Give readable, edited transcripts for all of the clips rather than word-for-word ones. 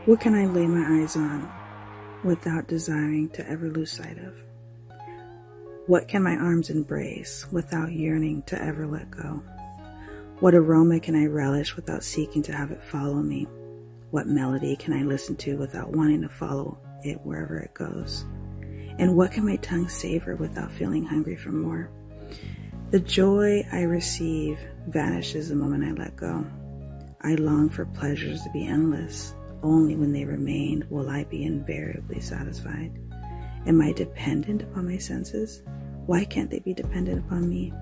What can I lay my eyes on without desiring to ever lose sight of? What can my arms embrace without yearning to ever let go? What aroma can I relish without seeking to have it follow me? What melody can I listen to without wanting to follow it wherever it goes? And what can my tongue savor without feeling hungry for more? The joy I receive vanishes the moment I let go. I long for pleasures to be endless. Only when they remain will I be invariably satisfied. Am I dependent upon my senses? Why can't they be dependent upon me?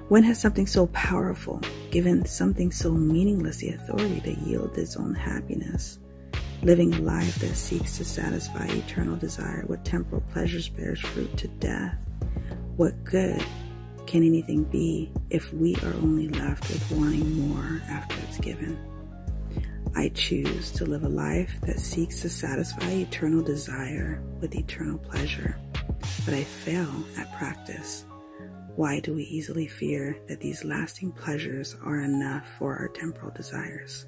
When has something so powerful given something so meaningless the authority to yield its own happiness? Living a life that seeks to satisfy eternal desire, what temporal pleasures bears fruit to death? What good can anything be if we are only left with wanting more after it's given? I choose to live a life that seeks to satisfy eternal desire with eternal pleasure, but I fail at practice. Why do we easily fear that these lasting pleasures are enough for our temporal desires?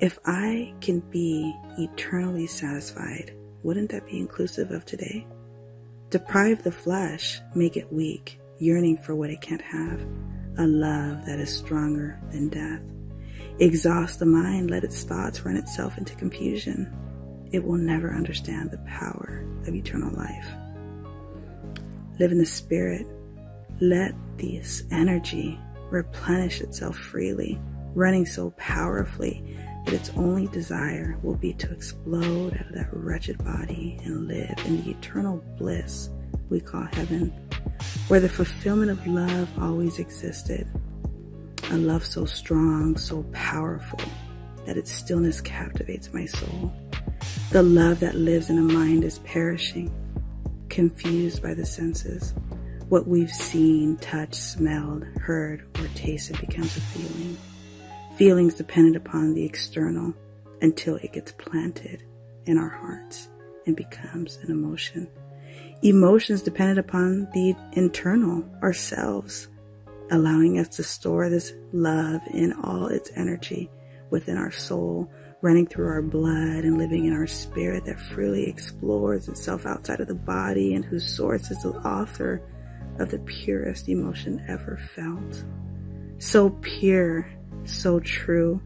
If I can be eternally satisfied, wouldn't that be inclusive of today? Deprive the flesh, make it weak, yearning for what it can't have, a love that is stronger than death. Exhaust the mind, let its thoughts run itself into confusion. It will never understand the power of eternal life. Live in the Spirit. Let this energy replenish itself freely, running so powerfully that its only desire will be to explode out of that wretched body and live in the eternal bliss we call heaven, where the fulfillment of love always existed. A love so strong, so powerful, that its stillness captivates my soul. The love that lives in a mind is perishing, confused by the senses. What we've seen, touched, smelled, heard, or tasted becomes a feeling. Feelings dependent upon the external until it gets planted in our hearts and becomes an emotion. Emotions dependent upon the internal, ourselves, allowing us to store this love in all its energy within our soul, running through our blood and living in our spirit that freely explores itself outside of the body and whose source is the author of the purest emotion ever felt. So pure, so true,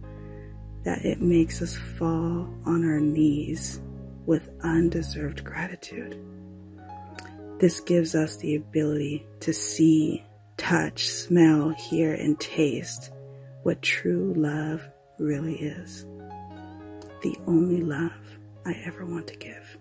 that it makes us fall on our knees with undeserved gratitude. This gives us the ability to see, touch, smell, hear, and taste what true love really is. The only love I ever want to give.